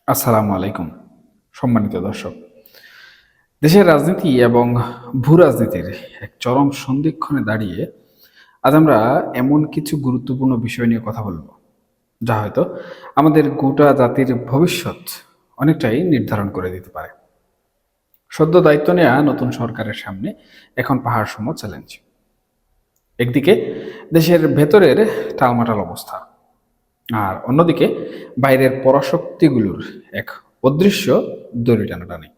আসসালামু আলাইকুম। সম্মানিত দর্শক, দেশের রাজনীতি এবং ভূ রাজনীতির এক চরম সন্ধিক্ষণে দাঁড়িয়ে আজ আমরা এমন কিছু গুরুত্বপূর্ণ বিষয় নিয়ে কথা বলবো, যা হয়তো আমাদের গোটা জাতির ভবিষ্যৎ অনেকটাই নির্ধারণ করে দিতে পারে। সদ্য দায়িত্ব নেওয়া নতুন সরকারের সামনে এখন পাহাড় সম চ্যালেঞ্জ। একদিকে দেশের ভেতরের টালমাটাল অবস্থা, আর অন্যদিকে বাইরের পরাশক্তিগুলোর এক অদৃশ্য দড়ি টানাটানি।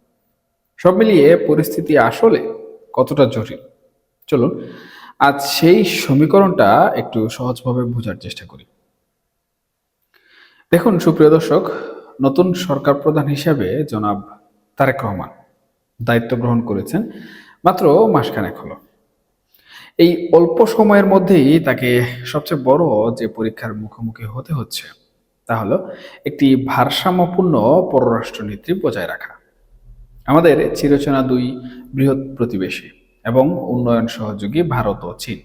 সব মিলিয়ে পরিস্থিতি আসলে কতটা জটিল, চলুন আজ সেই সমীকরণটা একটু সহজভাবে বোঝার চেষ্টা করি। দেখুন সুপ্রিয় দর্শক, নতুন সরকার প্রধান হিসাবে জনাব তারেক রহমান দায়িত্ব গ্রহণ করেছেন মাত্র মাসখানেক হলো। এই অল্প সময়ের মধ্যেই তাকে সবচেয়ে বড় যে পরীক্ষার মুখোমুখি হতে হচ্ছে তা হলো একটি ভারসাম্যপূর্ণ পররাষ্ট্রনীতি বজায় রাখা। আমাদের চিরচেনা দুই বৃহৎ প্রতিবেশী এবং উন্নয়ন সহযোগী ভারত ও চীন,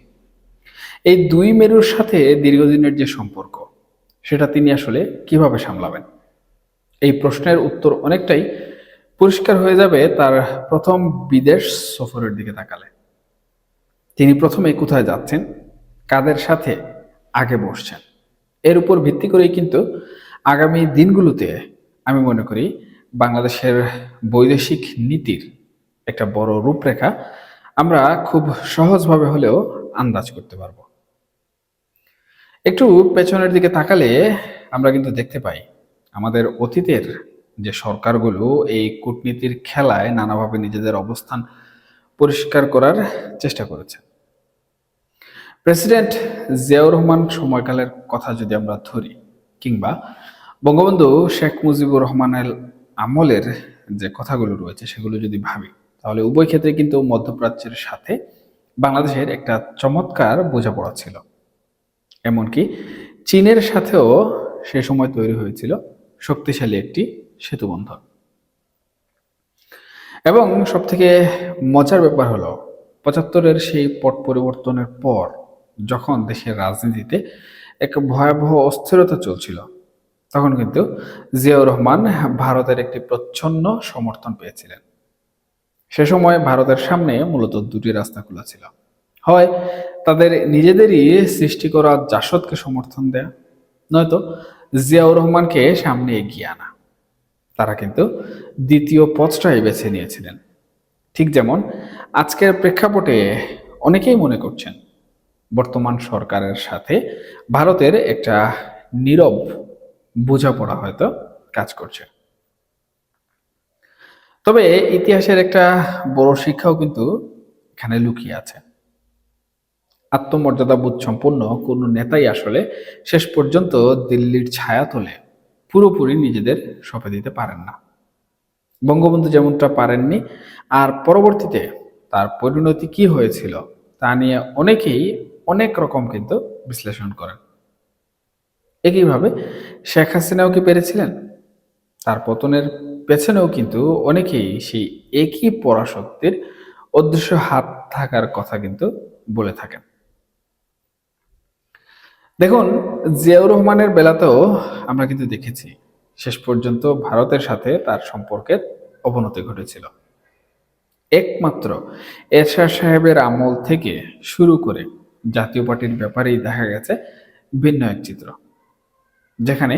এই দুই মেরুর সাথে দীর্ঘদিনের যে সম্পর্ক, সেটা তিনি আসলে কিভাবে সামলাবেন? এই প্রশ্নের উত্তর অনেকটাই পরিষ্কার হয়ে যাবে তার প্রথম বিদেশ সফরের দিকে তাকালে। তিনি প্রথমে কোথায় যাচ্ছেন, কাদের সাথে আগে বসছেন, এর উপর ভিত্তি করেই কিন্তু আগামী দিনগুলোতে আমি মনে করি বাংলাদেশের বৈদেশিক নীতির একটা বড় রূপরেখা আমরা খুব সহজভাবে হলেও আন্দাজ করতে পারবো। একটু পেছনের দিকে তাকালে আমরা কিন্তু দেখতে পাই আমাদের অতীতের যে সরকারগুলো এই কূটনীতির খেলায় নানাভাবে নিজেদের অবস্থান পরিষ্কার করার চেষ্টা করেছে। প্রেসিডেন্ট জিয়াউর রহমান সময়কালের কথা যদি আমরা ধরি, কিংবা বঙ্গবন্ধু শেখ মুজিবুর রহমানের আমলের যে কথাগুলো রয়েছে সেগুলো যদি ভাবি, তাহলে উভয় ক্ষেত্রে কিন্তু মধ্যপ্রাচ্যের সাথে বাংলাদেশের একটা চমৎকার বোঝাপড়া ছিল। এমনকি চীনের সাথেও সে সময় তৈরি হয়েছিল শক্তিশালী একটি সেতুবন্ধন। এবং সব থেকে মজার ব্যাপার হলো ৭৫-এর সেই পট পরিবর্তনের পর যখন দেশের রাজনীতিতে এক ভয়াবহ অস্থিরতা চলছিল, তখন কিন্তু জিয়াউর রহমান ভারতের একটি প্রচ্ছন্ন সমর্থন পেয়েছিলেন। সে সময় ভারতের সামনে মূলত দুটি রাস্তা খোলা ছিল: হয় তাদের নিজেদেরই সৃষ্টি করা জাসদকে সমর্থন দেয়া, নয়তো জিয়াউর রহমানকে সামনে এগিয়ে আনা। তারা কিন্তু দ্বিতীয় পথটাই বেছে নিয়েছিলেন। ঠিক যেমন আজকের প্রেক্ষাপটে অনেকেই মনে করছেন বর্তমান সরকারের সাথে ভারতের একটা নীরব বোঝাপড়া হয়তো কাজ করছে। তবে ইতিহাসের একটা বড় শিক্ষাও কিন্তু এখানে লুকিয়ে আছে। আত্মমর্যাদাবোধ সম্পন্ন কোনো নেতাই আসলে শেষ পর্যন্ত দিল্লির ছায়াতলে পুরোপুরি নিজেদের সঁপে দিতে পারেন না। বঙ্গবন্ধু যেমনটা পারেননি, আর পরবর্তীতে তার পরিণতি কি হয়েছিল তা নিয়ে অনেকেই অনেক রকম কিন্তু বিশ্লেষণ করেন। একইভাবে শেখ হাসিনাও কি পেরেছিলেন? তার পতনের পেছনেও কিন্তু অনেকেই সেই একই পরাশক্তির অদৃশ্য হাত থাকার কথা কিন্তু বলে থাকেন। দেখুন, জিয়াউর রহমানের বেলাতেও আমরা কিন্তু দেখেছি শেষ পর্যন্ত ভারতের সাথে তার সম্পর্কের অবনতি ঘটেছিল। একমাত্র এরশাদ সাহেবের আমল থেকে শুরু করে জাতীয় পার্টির ব্যাপারেই দেখা গেছে ভিন্ন এক চিত্র, যেখানে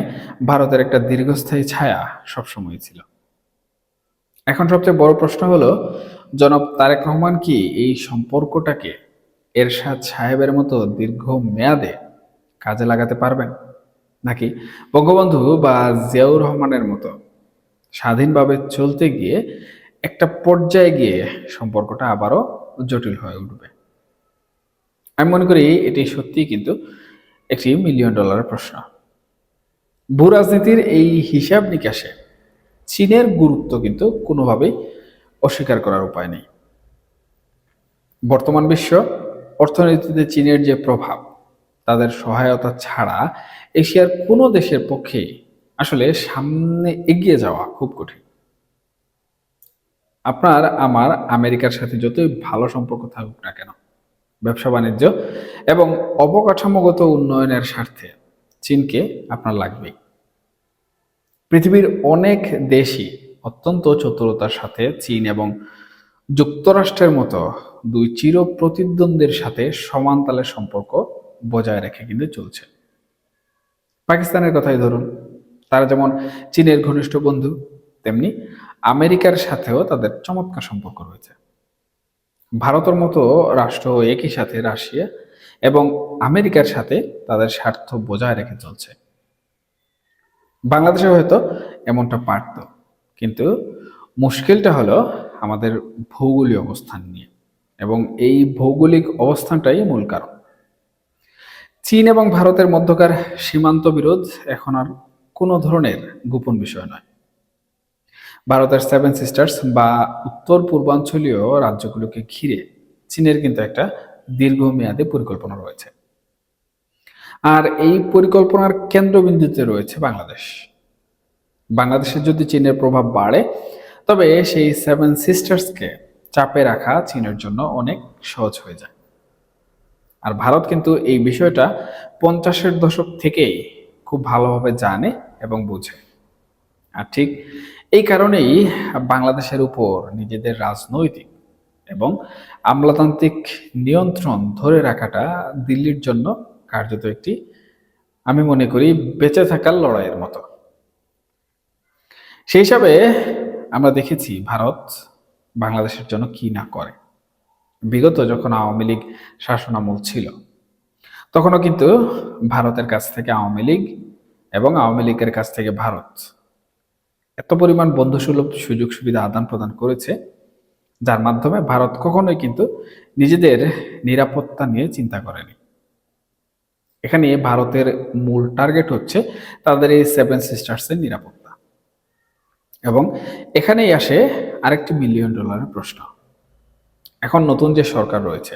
ভারতের একটা দীর্ঘস্থায়ী ছায়া সবসময় ছিল। এখন সবচেয়ে বড় প্রশ্ন হলো, জনাব তারেক রহমান কি এই সম্পর্কটাকে এরশাদ সাহেবের মতো দীর্ঘ মেয়াদে কাজে লাগাতে পারবেন, নাকি বঙ্গবন্ধু বা জিয়াউর রহমানের মতো স্বাধীনভাবে চলতে গিয়ে একটা পর্যায়ে গিয়ে সম্পর্কটা আবারও জটিল হয়ে উঠবে? আমি মনে করি এটি সত্যিই কিন্তু একটি মিলিয়ন ডলারের প্রশ্ন। ভূ রাজনীতির এই হিসাব নিকাশে চীনের গুরুত্ব কিন্তু কোনোভাবেই অস্বীকার করার উপায় নেই। বর্তমান বিশ্ব অর্থনীতিতে চীনের যে প্রভাব, তাদের সহায়তা ছাড়া এশিয়ার কোনো দেশের পক্ষেই আসলে সামনে এগিয়ে যাওয়া খুব কঠিন। আপনার আমার আমেরিকার সাথে যতই ভালো সম্পর্ক থাকুক না কেন, ব্যবসা বাণিজ্য এবং অবকাঠামোগত উন্নয়নের স্বার্থে চীনকে আপনার লাগবেই। পৃথিবীর অনেক দেশই অত্যন্ত চতুরতার সাথে চীন এবং যুক্তরাষ্ট্রের মতো দুই চির প্রতিদ্বন্দ্বীর সাথে সমান তালের সম্পর্ক বজায় রেখে কিন্তু চলছে। পাকিস্তানের কথাই ধরুন, তারা যেমন চীনের ঘনিষ্ঠ বন্ধু, তেমনি আমেরিকার সাথেও তাদের চমৎকার সম্পর্ক রয়েছে। ভারতের মতো রাষ্ট্র একই সাথে রাশিয়া এবং আমেরিকার সাথে তাদের স্বার্থ বজায় রেখে চলছে। বাংলাদেশে হয়তো এমনটা পারত, কিন্তু মুশকিলটা হলো আমাদের ভৌগোলিক অবস্থান নিয়ে, এবং এই ভৌগোলিক অবস্থানটাই মূল কারণ। চীন এবং ভারতের মধ্যকার সীমান্ত বিরোধ এখন আর কোনো ধরনের গোপন বিষয় নয়। ভারতের সেভেন সিস্টার্স বা উত্তর পূর্বাঞ্চলীয় রাজ্যগুলোকে ঘিরে চীনের কিন্তু একটা দীর্ঘমেয়াদী পরিকল্পনা রয়েছে, আর এই পরিকল্পনার কেন্দ্রবিন্দুতে রয়েছে বাংলাদেশ। বাংলাদেশে যদি চীনের প্রভাব বাড়ে, তবে সেই সেভেন সিস্টার্সকে চাপে রাখা চীনের জন্য অনেক সহজ হয়ে যায়। আর ভারত কিন্তু এই বিষয়টা 50-এর দশক থেকেই খুব ভালোভাবে জানে এবং বুঝে। আর ঠিক এই কারণেই বাংলাদেশের উপর নিজেদের রাজনৈতিক এবং আমলাতান্ত্রিক নিয়ন্ত্রণ ধরে রাখাটা দিল্লির জন্য কার্যত একটি, আমি মনে করি, বেঁচে থাকার লড়াইয়ের মতো। সেই হিসাবে আমরা দেখেছি ভারত বাংলাদেশের জন্য কি না করে। বিগত যখন আওয়ামী লীগ শাসনামল ছিল, তখনও কিন্তু ভারতের কাছ থেকে আওয়ামী লীগ এবং আওয়ামী লীগের কাছ থেকে ভারত এত পরিমাণ বন্ধুসুলভ সুযোগ সুবিধা আদান প্রদান করেছে, যার মাধ্যমে ভারত কখনোই কিন্তু নিজেদের নিরাপত্তা নিয়ে চিন্তা করেনি। এখানে ভারতের মূল টার্গেট হচ্ছে তাদের এই সেভেন সিস্টার্সের নিরাপত্তা। এবং এখানেই আসে আরেকটি $1 মিলিয়ন প্রশ্ন। এখন নতুন যে সরকার রয়েছে,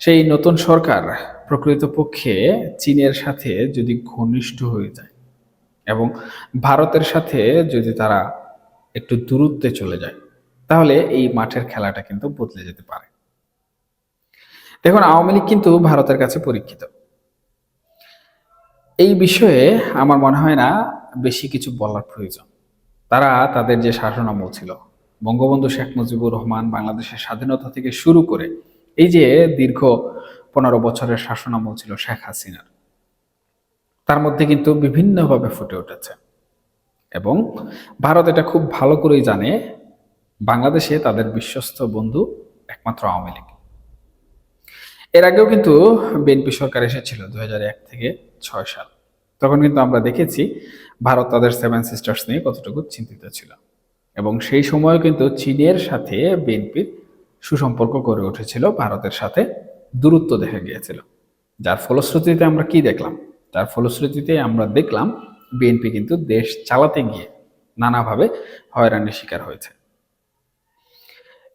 সেই নতুন সরকার প্রকৃতপক্ষে চীনের সাথে যদি ঘনিষ্ঠ হয়ে যায় এবং ভারতের সাথে যদি তারা একটু দূরত্বে চলে যায়, তাহলে এই মাঠের খেলাটা কিন্তু বদলে যেতে পারে। দেখুন, আওয়ামী লীগ কিন্তু ভারতের কাছে পরীক্ষিত। এই বিষয়ে আমার মনে হয় না বেশি কিছু বলার প্রয়োজন। তারা তাদের যে শাসনামল ছিল, বঙ্গবন্ধু শেখ মুজিবুর রহমান বাংলাদেশের স্বাধীনতা থেকে শুরু করে এই যে দীর্ঘ 15 বছরের শাসনামল ছিল শেখ হাসিনার, তার মধ্যে কিন্তু বিভিন্নভাবে ফুটে উঠেছে। এবং ভারত এটা খুব ভালো করেই জানে, বাংলাদেশে তাদের বিশ্বস্ত বন্ধু একমাত্র আওয়ামী লীগ। এর আগেও কিন্তু বিএনপি সরকার এসেছিল 2001 থেকে 6 সাল। তখন কিন্তু আমরা দেখেছি ভারত তাদের সেভেন সিস্টার্স নিয়ে কতটুকু চিন্তিত ছিল, এবং সেই সময়ও কিন্তু চীনের সাথে বিএনপির সুসম্পর্ক গড়ে উঠেছিল, ভারতের সাথে দূরত্ব দেখা গিয়েছিল। যার ফলশ্রুতিতে আমরা কি দেখলাম? তার ফলশ্রুতিতে আমরা দেখলাম বিএনপি কিন্তু দেশ চালাতে গিয়ে নানাভাবে হয়রানির শিকার হয়েছে।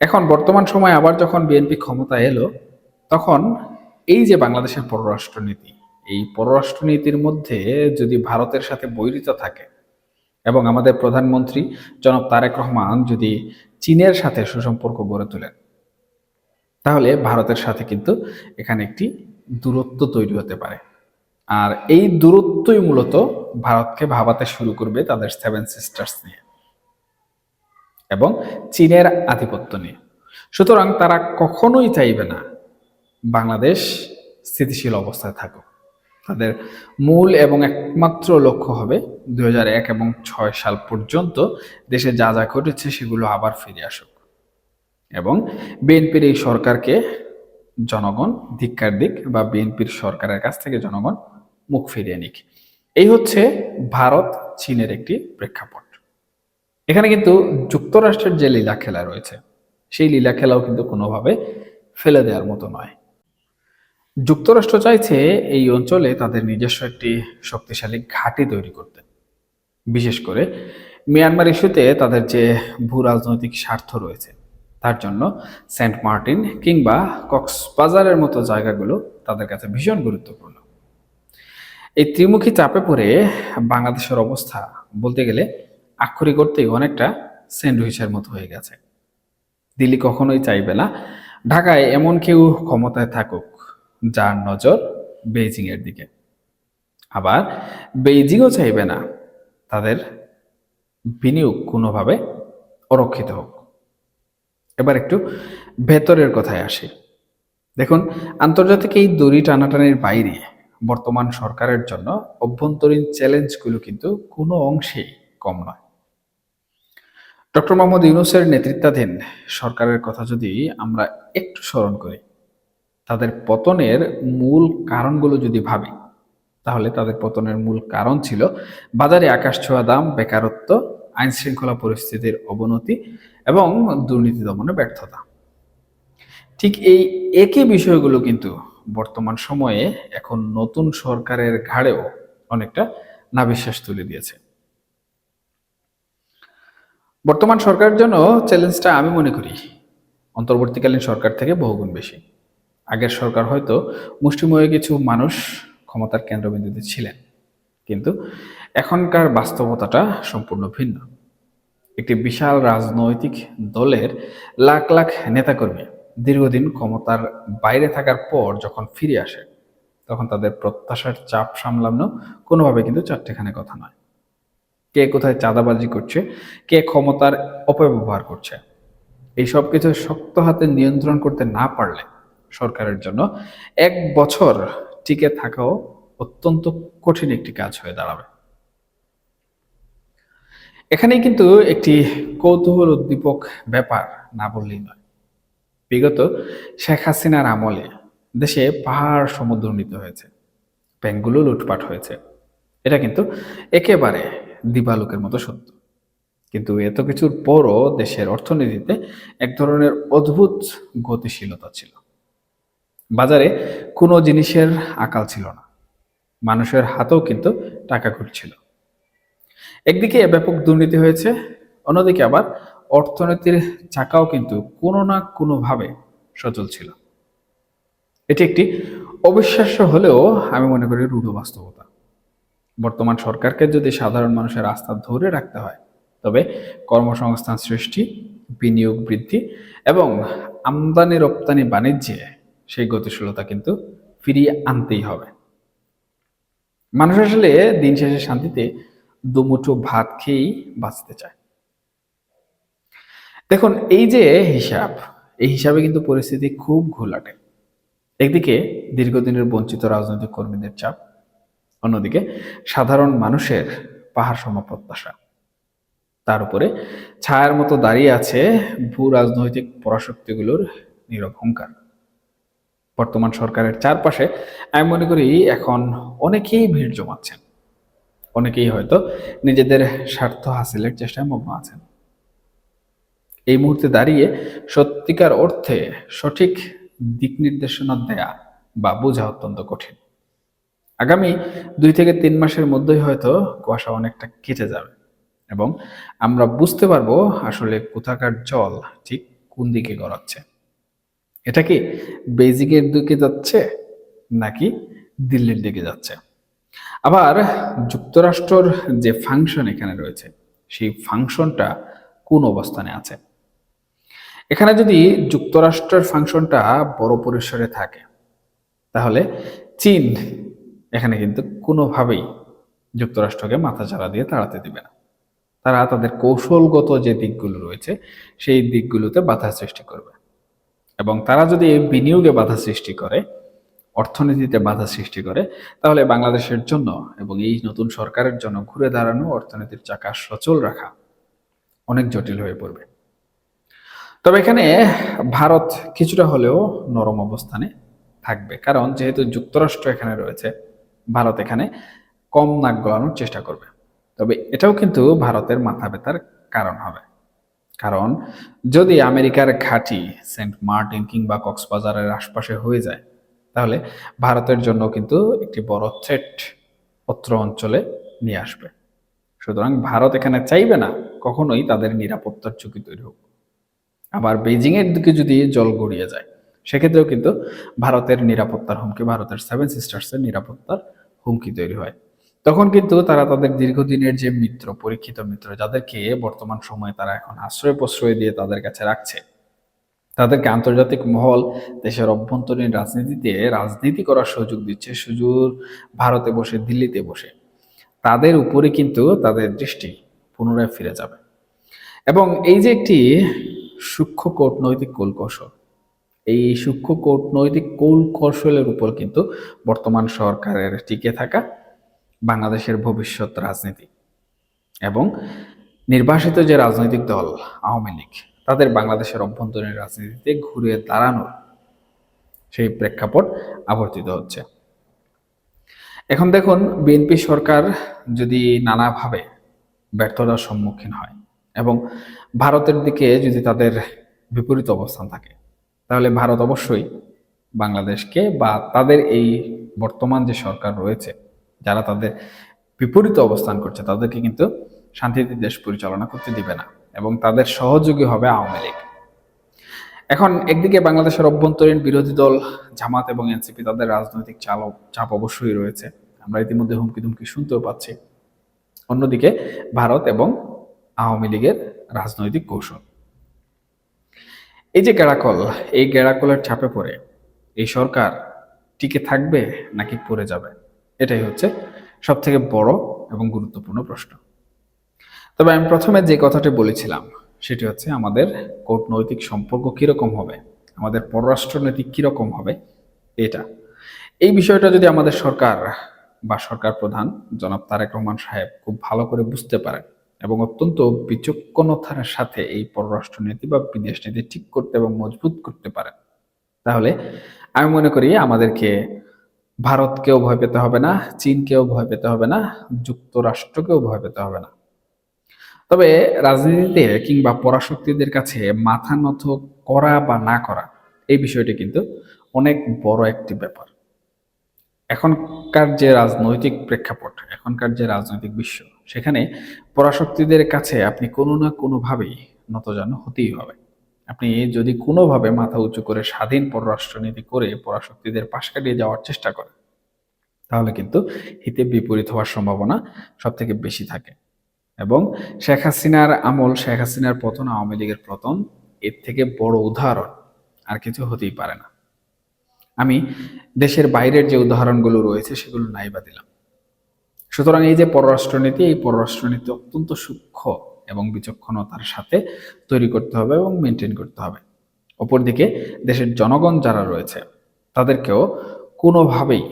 এখন বর্তমান সময় আবার যখন বিএনপি ক্ষমতায় এলো, তখন এই যে বাংলাদেশের পররাষ্ট্রনীতি, এই পররাষ্ট্রনীতির মধ্যে যদি ভারতের সাথে বৈরিতা থাকে এবং আমাদের প্রধানমন্ত্রী জনাব তারেক রহমান যদি চীনের সাথে সুসম্পর্ক গড়ে তোলেন, তাহলে ভারতের সাথে কিন্তু এখানে একটি দূরত্ব তৈরি হতে পারে। আর এই দূরত্বই মূলত ভারতকে ভাবাতে শুরু করবে তাদের সেভেন সিস্টার্স নিয়ে এবং চীনের আধিপত্য নিয়ে। সুতরাং তারা কখনোই চাইবে না বাংলাদেশ স্থিতিশীল অবস্থায় থাকুক। তাদের মূল এবং একমাত্র লক্ষ্য হবে 2001 এবং 6 সাল পর্যন্ত দেশে যা যা ঘটেছে সেগুলো আবার ফিরে আসুক, এবং বিএনপির এই সরকারকে জনগণ ধিক্কার দিক, বা বিএনপির সরকারের কাছ থেকে জনগণ মুখ ফিরিয়ে নিক। এই হচ্ছে ভারত চীনের একটি প্রেক্ষাপট। এখানে কিন্তু যুক্তরাষ্ট্রের যে লীলা খেলা রয়েছে, সেই লীলা খেলাও কিন্তু কোনোভাবে ফেলে দেওয়ার মতো নয়। যুক্তরাষ্ট্র চাইছে এই অঞ্চলে তাদের নিজস্ব একটি শক্তিশালী ঘাঁটি তৈরি করতে। বিশেষ করে মিয়ানমার ইস্যুতে তাদের যে ভূ রাজনৈতিক স্বার্থ রয়েছে, তার জন্য সেন্ট মার্টিন কিংবা কক্সবাজারের মতো জায়গাগুলো তাদের কাছে ভীষণ গুরুত্বপূর্ণ। এই ত্রিমুখী চাপে পড়ে বাংলাদেশের অবস্থা বলতে গেলে আক্ষরিক অর্থেই অনেকটা স্যান্ডউইচের মতো হয়ে গেছে। দিল্লি কখনোই চাইবে না ঢাকায় এমন কেউ ক্ষমতায় থাকুক যার নজর বেইজিং এর দিকে। আবার বেইজিংও চাইবে না তাদের বিনিয়োগ কোনোভাবে অরক্ষিত হোক। এবার একটু ভেতরের কথায় আসি। দেখুন, আন্তর্জাতিক এই দড়ি টানাটানির বাইরে বর্তমান সরকারের জন্য অভ্যন্তরীণ চ্যালেঞ্জগুলো কিন্তু কোনো অংশেই কম নয়। ডক্টর মোহাম্মদ ইউনূসের নেতৃত্বাধীন সরকারের কথা যদি আমরা একটু স্মরণ করি, তাদের পতনের মূল কারণগুলো যদি ভাবি, তাহলে তাদের পতনের মূল কারণ ছিল বাজারে আকাশছোঁয়া দাম, বেকারত্ব, আইন শৃঙ্খলা পরিস্থিতির অবনতি এবং দুর্নীতি দমনে ব্যর্থতা। ঠিক এই একই বিষয়গুলো কিন্তু বর্তমান সময়ে এখন নতুন সরকারের ঘাড়েও অনেকটা নাভিশ্বাস তুলে দিয়েছে। বর্তমান সরকারের জন্য চ্যালেঞ্জটা আমি মনে করি অন্তর্বর্তীকালীন সরকার থেকে বহুগুণ বেশি। আগের সরকার হয়তো মুষ্টিমেয় কিছু মানুষ ক্ষমতার কেন্দ্রবিন্দুতে ছিলেন, কিন্তু এখনকার বাস্তবতাটা সম্পূর্ণ ভিন্ন। একটি বিশাল রাজনৈতিক দলের লাখ লাখ নেতাকর্মী দীর্ঘদিন ক্ষমতার বাইরে থাকার পর যখন ফিরে আসে, তখন তাদের প্রত্যাশার চাপ সামলানো কোনোভাবে কিন্তু চারটেখানে কথা নয়। কে কোথায় চাঁদাবাজি করছে, কে ক্ষমতার অপব্যবহার করছে, এই সব কিছু শক্ত হাতে নিয়ন্ত্রণ করতে না পারলে সরকারের জন্য 1 বছর টিকে থাকাও অত্যন্ত কঠিন একটি কাজ হয়ে দাঁড়াবে। এখানেই কিন্তু একটি কৌতূহল উদ্দীপক ব্যাপার না বললেই নয়। বিগত শেখ হাসিনার আমলে দেশে পাহাড় সমুদ্র দুর্নীতি হয়েছে, ব্যাংকগুলো লুটপাট হয়েছে। এটা কিন্তু একেবারে দিবালোকের মতো সত্য। কিন্তু এত কিছুর পরও দেশের অর্থনীতিতে এক ধরনের অদ্ভুত গতিশীলতা ছিল। বাজারে কোনো জিনিসের আকাল ছিল না, মানুষের হাতেও কিন্তু টাকা ঘুরছিল। একদিকে ব্যাপক দুর্নীতি হয়েছে, অন্যদিকে আবার অর্থনীতির চাকাও কিন্তু কোনো না কোনোভাবে সচল ছিল। এটি একটি অবিশ্বাস্য হলেও আমি মনে করি রূঢ় বাস্তবতা। বর্তমান সরকারকে যদি সাধারণ মানুষের আস্থা ধরে রাখতে হয়, তবে কর্মসংস্থান সৃষ্টি, বিনিয়োগ বৃদ্ধি এবং আমদানি রপ্তানি বাণিজ্যে সেই গতিশীলতা কিন্তু ফিরিয়ে আনতেই হবে। মানুষ আসলে দিন শেষে শান্তিতে দুমুঠো ভাত খেয়েই বাঁচতে চায়। দেখুন, এই যে হিসাব, এই হিসাবে কিন্তু পরিস্থিতি খুব ঘোলাটে। একদিকে দীর্ঘদিনের বঞ্চিত রাজনৈতিক কর্মীদের চাপ, অন্যদিকে সাধারণ মানুষের পাহাড় সম প্রত্যাশা। তার উপরে ছায়ার মতো দাঁড়িয়ে আছে ভূ রাজনৈতিক পরাশক্তিগুলোর নীরব হুঙ্কার। বর্তমান সরকারের চারপাশে আমি মনে করি এখন অনেকেই ভিড় জমাচ্ছেন, অনেকেই হয়তো নিজেদের স্বার্থ হাসিলের চেষ্টায় মগ্ন আছেন। এই মুহূর্তে দাঁড়িয়ে সত্যিকার অর্থে সঠিক দিক নির্দেশনা দেয়া বা বোঝা অত্যন্ত কঠিন। আগামী 2 থেকে 3 মাসের মধ্যেই হয়তো কুয়াশা অনেকটা কেটে যাবে এবং আমরা বুঝতে পারবো আসলে কোথাকার জল ঠিক কোন দিকে গড়াচ্ছে। এটা কি বেজিংয়ের দিকে যাচ্ছে নাকি দিল্লির দিকে যাচ্ছে? আবার যুক্তরাষ্ট্রর যে ফাংশন এখানে রয়েছে, সেই ফাংশনটা কোন অবস্থানে আছে? এখানে যদি যুক্তরাষ্ট্রের ফাংশনটা বড় পরিসরে থাকে, তাহলে চীন এখানে কিন্তু কোনোভাবেই যুক্তরাষ্ট্রকে মাথাচাড়া দিয়ে তাড়াতে দিবে না। তারা তাদের কৌশলগত যে দিকগুলো রয়েছে, সেই দিকগুলোতে বাধা সৃষ্টি করবে এবং তারা যদি বিনিয়োগে বাধা সৃষ্টি করে, অর্থনীতিতে বাধা সৃষ্টি করে, তাহলে বাংলাদেশের জন্য এবং এই নতুন সরকারের জন্য ঘুরে দাঁড়ানো অর্থনীতির চাকা সচল রাখা অনেক জটিল হয়ে পড়বে। তবে এখানে ভারত কিছুটা হলেও নরম অবস্থানে থাকবে, কারণ যেহেতু যুক্তরাষ্ট্র এখানে রয়েছে, ভারত এখানে কম নাক গলানোর চেষ্টা করবে। তবে এটাও কিন্তু ভারতের মাথা ব্যথার কারণ হবে, কারণ যদি আমেরিকার ঘাঁটি সেন্ট মার্টিন কিংবা কক্সবাজারের আশপাশে হয়ে যায়, তাহলে ভারতের জন্য কিন্তু একটি বড় থ্রেট অত্র অঞ্চলে নিয়ে আসবে। সুতরাং ভারত এখানে চাইবে না কখনোই তাদের নিরাপত্তার ঝুঁকি তৈরি হোক। আবার বেজিং এর দিকে যদি জল গড়িয়ে যায়, সেক্ষেত্রেও কিন্তু ভারতের নিরাপত্তার হুমকি, ভারতের 7 সিস্টার্সের নিরাপত্তার হুমকি তৈরি হয়। তখন কিন্তু তারা তাদের দীর্ঘদিনের যে মিত্র, পরীক্ষিত মিত্র, যাদেরকে বর্তমান সময়ে তারা এখন আশ্রয় প্রশ্রয় দিয়ে তাদের কাছে রাখছে, তাদেরকে আন্তর্জাতিক মহল দেশের অভ্যন্তরীণ রাজনীতিতে রাজনীতি করার সুযোগ দিচ্ছে, সুযোগ ভারতে বসে, দিল্লিতে বসে। তাদের উপরে কিন্তু তাদের দৃষ্টি পুনরায় ফিরে যাবে। এবং এই যে একটি সূক্ষ্ম কূটনৈতিক কৌশল, এই সূক্ষ্ম কূটনৈতিক কৌশলের উপর কিন্তু বর্তমান সরকারের টিকে থাকা, বাংলাদেশের ভবিষ্যৎ রাজনীতি এবং নির্বাসিত যে রাজনৈতিক দল আওয়ামী লীগ তাদের বাংলাদেশের অভ্যন্তরীণ রাজনীতিতে ঘুরে দাঁড়ানোর সেই প্রেক্ষাপট আবর্তিত হচ্ছে। এখন দেখুন, বিএনপি সরকার যদি নানাভাবে ব্যর্থতার সম্মুখীন হয় এবং ভারতের দিকে যদি তাদের বিপরীত অবস্থান থাকে, তাহলে ভারত অবশ্যই বাংলাদেশকে বা তাদের এই বর্তমান যে সরকার রয়েছে, যারা তাদের বিপরীত অবস্থান করছে, তাদেরকে কিন্তু শান্তিতে দেশ পরিচালনা করতে দিবে না এবং তাদের সহযোগী হবে আওয়ামী লীগ। এখন একদিকে বাংলাদেশের অভ্যন্তরীণ বিরোধী দল জামাত এবং এনসিপি, তাদের রাজনৈতিক চাপ অবশ্যই রয়েছে, আমরা ইতিমধ্যে হুমকি ধুমকি শুনতেও পাচ্ছি। অন্যদিকে ভারত এবং আওয়ামী লীগের রাজনৈতিক কৌশল, এই যে গ্যাড়াকল, এই গ্যাড়াকলের চাপে পড়ে এই সরকার টিকে থাকবে নাকি পড়ে যাবে, এটাই হচ্ছে সব থেকে বড় এবং গুরুত্বপূর্ণ প্রশ্ন। তবে আমি প্রথমে যে কথাটি বলেছিলাম সেটি হচ্ছে আমাদের কূটনৈতিক সম্পর্ক কিরকম হবে, আমাদের পররাষ্ট্রনীতি কিরকম হবে, এই বিষয়টা যদি আমাদের সরকার বা সরকার প্রধান জনাব তারেক রহমান সাহেব খুব ভালো করে বুঝতে পারেন এবং অত্যন্ত বিচক্ষণতার সাথে এই পররাষ্ট্রনীতি বা বিদেশ নীতি ঠিক করতে এবং মজবুত করতে পারেন, তাহলে আমি মনে করি আমাদেরকে ভারতকেও ভয় পেতে হবে না, চীনকেও ভয় পেতে হবে না, যুক্তরাষ্ট্রকেও ভয় পেতে হবে না। তবে রাজনীতিতে কিংবা পরাশক্তিদের কাছে মাথা নত করা বা না করা, এই বিষয়টি কিন্তু অনেক বড় একটি ব্যাপার। এখনকার যে রাজনৈতিক প্রেক্ষাপট, এখনকার যে রাজনৈতিক বিশ্ব, সেখানে পরাশক্তিদের কাছে আপনি কোনো না কোনোভাবেই নতজানু হতেই হবে। আপনি যদি কোনোভাবে মাথা উঁচু করে স্বাধীন পররাষ্ট্রনীতি করে পরাশক্তিদের পাশ কাটিয়ে যাওয়ার চেষ্টা করেন, তাহলে কিন্তু হিতে বিপরীত হওয়ার সম্ভাবনা সব থেকে বেশি থাকে। এবং শেখ হাসিনার আমল, শেখ হাসিনার পতন, আওয়ামী লীগের পতন, এর থেকে বড় উদাহরণ আর কিছু হতেই পারে না। আমি দেশের বাইরের যে উদাহরণগুলো রয়েছে সেগুলো নাই বা দিলাম। সুতরাং এই যে পররাষ্ট্রনীতি, এই পররাষ্ট্রনীতি অত্যন্ত সূক্ষ্ম এবং বিচক্ষণতার সাথে তৈরি করতে হবে এবং মেনটেন করতে হবে। অপরদিকে দেশের জনগণ যারা রয়েছে তাদেরকেও কোনোভাবেই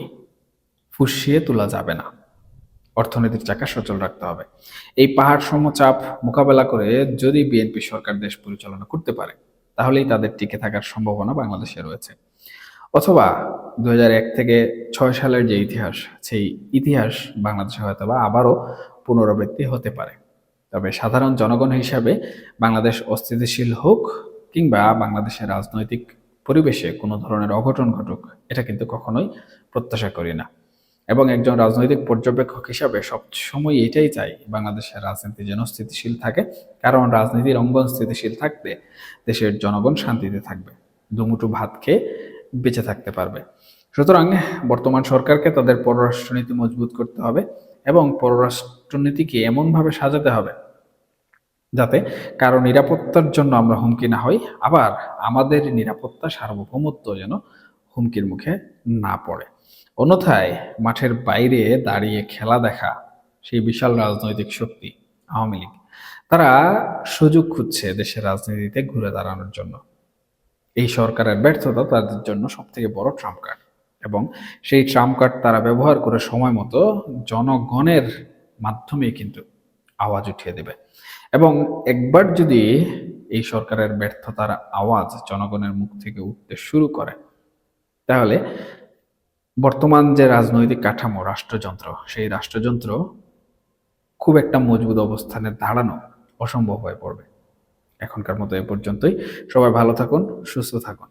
ফুসিয়ে তোলা যাবে না, অর্থনৈতিক চাকা সচল রাখতে হবে। এই পাহাড় সমচাপ মোকাবেলা করে যদি বিএনপি সরকার দেশ পরিচালনা করতে পারে, তাহলেই তাদের টিকে থাকার সম্ভাবনা বাংলাদেশে রয়েছে। অথবা 2001 থেকে 6 সালের যে ইতিহাস, সেই ইতিহাস বাংলাদেশে হয়তো বা আবারও পুনরাবৃত্তি হতে পারে। তবে সাধারণ জনগণ হিসাবে বাংলাদেশ অস্থিতিশীল হোক কিংবা বাংলাদেশের রাজনৈতিক পরিবেশে কোনো ধরনের অঘটন ঘটুক, এটা কিন্তু কখনোই প্রত্যাশা করি না। এবং একজন রাজনৈতিক পর্যবেক্ষক হিসাবে সবসময় এটাই চাই, বাংলাদেশের রাজনীতি যেন স্থিতিশীল থাকে, কারণ রাজনীতির অঙ্গন স্থিতিশীল থাকতে দেশের জনগণ শান্তিতে থাকবে, দুমুঠো ভাত খেয়ে বেঁচে থাকতে পারবে। সুতরাং বর্তমান সরকারকে তাদের পররাষ্ট্রনীতি মজবুত করতে হবে এবং পররাষ্ট্রনীতিকে এমনভাবে সাজাতে হবে যাতে কারো নিরাপত্তার জন্য আমরা হুমকি না হই, আবার আমাদের নিরাপত্তা সার্বভৌমত্ব যেন হুমকির মুখে না পড়ে। অন্যথায় মাঠের বাইরে দাঁড়িয়ে খেলা দেখা সেই বিশাল রাজনৈতিক শক্তি আওয়ামী লীগ, তারা সুযোগ খুঁজছে দেশের রাজনীতিতে ঘুরে দাঁড়ানোর জন্য। এই সরকারের ব্যর্থতা তাদের জন্য সব থেকে বড় ট্রাম্প কার্ড এবং সেই ট্রাম্প কার্ড তারা ব্যবহার করে সময় মতো জনগণের মাধ্যমে কিন্তু আওয়াজ উঠিয়ে দেবে। এবং একবার যদি এই সরকারের ব্যর্থতার আওয়াজ জনগণের মুখ থেকে উঠতে শুরু করে, তাহলে বর্তমান যে রাজনৈতিক কাঠামো, রাষ্ট্রযন্ত্র, সেই রাষ্ট্রযন্ত্র খুব একটা মজবুত অবস্থানে দাঁড়ানো অসম্ভব হয়ে পড়বে। এখনকার মতো এ পর্যন্তই। সবাই ভালো থাকুন, সুস্থ থাকুন।